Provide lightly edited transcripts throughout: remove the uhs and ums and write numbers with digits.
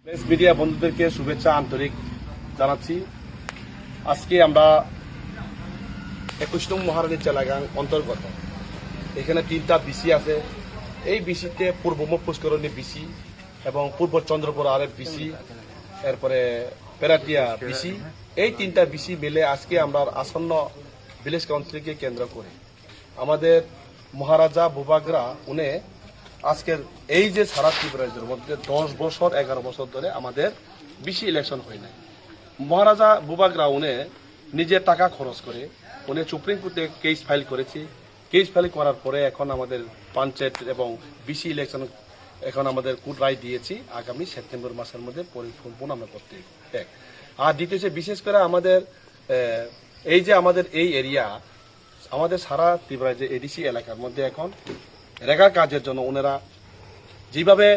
Press media বন্ধুদেরকে শুভেচ্ছা আন্তরিক জানাচ্ছি। আজকে আমরা 21 নং মহারানী চেলাগাং অন্তর্গত এখানে 3টা বিসি আছে। এই বিসিতে পূর্ব পুষ্করণী বিসি এবং পূর্ব চন্দ্রপুর আরেক বিসি, এরপরে পেরাটিয়া বিসি, এই 3টা বিসি মিলে আজকে আমরা আসন্ন ভিলেজ কাউন্সিলকে কেন্দ্র করে আমাদের মহারাজা বুবাগরা উনি আজকের এই যে সারা ত্রিপুরাজ্যের মধ্যে 10 বছর 11 বছর ধরে আমাদের বেশি ইলেকশন হয় নাই। মহারাজা বুবাগরা উনি নিজের টাকা খরচ করে উনি সুপ্রিম কোর্টে কেস ফাইল করেছি। কেস ফাইল করার পরে এখন আমাদের পঞ্চায়েত এবং বিসি ইলেকশন এখন আমাদের কোর্ট রায় দিয়েছি, আগামী সেপ্টেম্বর মাসের মধ্যে পরিপূর্ণ আমরা করতে। আর দ্বিতীয় বিশেষ করে আমাদের এই যে আমাদের এই এরিয়া আমাদের সারা ত্রিপুরাজ্যের এডিসি এলাকার মধ্যে এখন রেগা কাজের জন্য ওনারা যেভাবে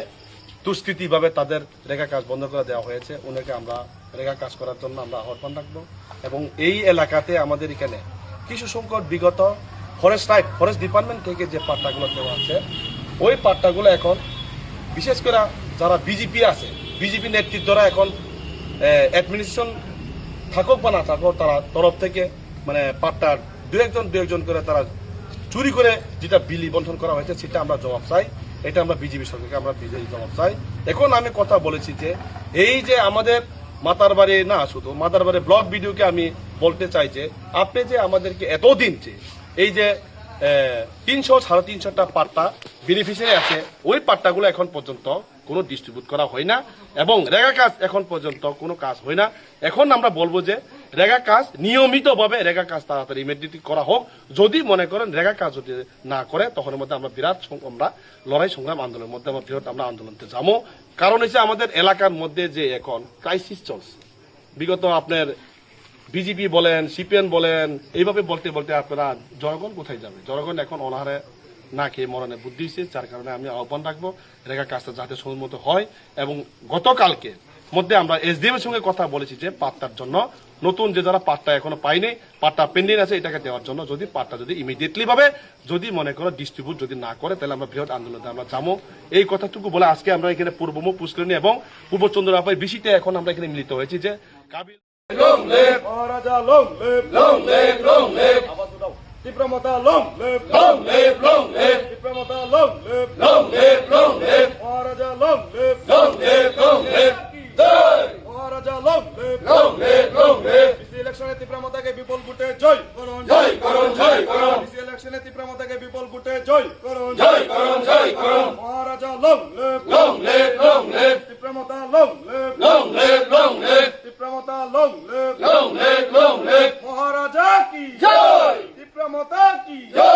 দুষ্কৃতিভাবে তাদের রেগা কাজ বন্ধ করে দেওয়া হয়েছে, ওনাকে আমরা রেগা কাজ করার জন্য আমরা আহ্বান রাখবো। এবং এই এলাকাতে আমাদের এখানে কিছু সংখ্যক বিগত ফরেস্ট ডিপার্টমেন্ট থেকে যে পাট্টাগুলো দেওয়া আছে, ওই পাট্টাগুলো এখন বিশেষ করে যারা বিজেপি আছে, বিজেপি নেতৃত্বরা এখন অ্যাডমিনিস্ট্রেশন থাকুক বা না থাকুক, তারা তরফ থেকে মানে পাট্টার দু একজন করে তারা চুরি করে যেটা বিলি বন্টন করা হয়েছে সেটা আমরা জবাব চাই। এটা আমরা বিজেপি সরকারকে আমরা জবাব চাই। এখন আমি কথা বলেছি যে এই যে আমাদের মাতারবাড়ি না, শুধু মাতারবাড়ি ব্লক ভিডিওকে আমি বলতে চাই যে আপনি যে আমাদেরকে এতদিন যে এই যে 300-350টা পাট্টা বেনিফিশিয়ারি আছে, ওই পাট্টাগুলো এখন পর্যন্ত কোনো ডিস্ট্রিবিউট করা হয় না এবং রেগা কাজ এখন পর্যন্ত কোনো কাজ হয় না। এখন আমরা বলবো যে রেগা কাজ নিয়মিতভাবে রেগা কাজ তাড়াতাড়ি ইমিডিয়েটলি করা হোক। যদি মনে করেন রেগা কাজ যদি না করে, তখন মধ্যে আমরা বিরাট আমরা লড়াই সংগ্রাম আন্দোলনের মধ্যে আমরা বৃহৎ আমরা আন্দোলনতে যাবো। কারণ হচ্ছে আমাদের এলাকার মধ্যে যে এখন ক্রাইসিস চলছে, বিগত আপনার বিজেপি বলেন সিপিএম বলেন, এইভাবে বলতে বলতে আপনারা জনগণ কোথায় যাবে? জনগণ এখন অনাহারে না খেয়ে মরণে বুদ্ধি হয়েছে। যার কারণে আমি আহ্বান রাখবো রেগা কাজটা যাতে সম্মত হয়। এবং গতকালকে মধ্যে আমরা এসডিএম এর সঙ্গে কথা বলেছি যে পাট্টার জন্য নতুন যে যারা পাট্টা এখনো পাইনি, পাট্টা পেন্ডিং আছে, এটাকে দেওয়ার জন্য যদি পাট্টা যদি ইমিডিয়েটলি ভাবে যদি মনে করো ডিস্ট্রিবিউট যদি না করে, তাহলে আমরা বৃহৎ আন্দোলনে আমরা যাবো। এই কথাটুকু বলে আজকে আমরা এখানে পূর্বমুখ পুষ্করিণী এবং পূর্ব চন্দ্রাপাই বিসিতে এখন আমরা এখানে মিলিত হয়েছি যে Kabil Long live Maharaja, long live, long live, long live. Tipramata, long live, long live, long live. Tipramata, long live, long live, long live. Maharaja, long live, long live, long live. Jai Maharaja, long live, long live, long live. This election e Tipramata ke bipol bute joy karon, joy karon, joy karon. This election e Tipramata ke bipol bute joy karon, joy karon, joy karon. Maharaja, long live, long live, long live. Tipramata, long live, long live, long live. Tipramata, long live, long live, long live. Maharaja ki jai. Tipramata ki jai.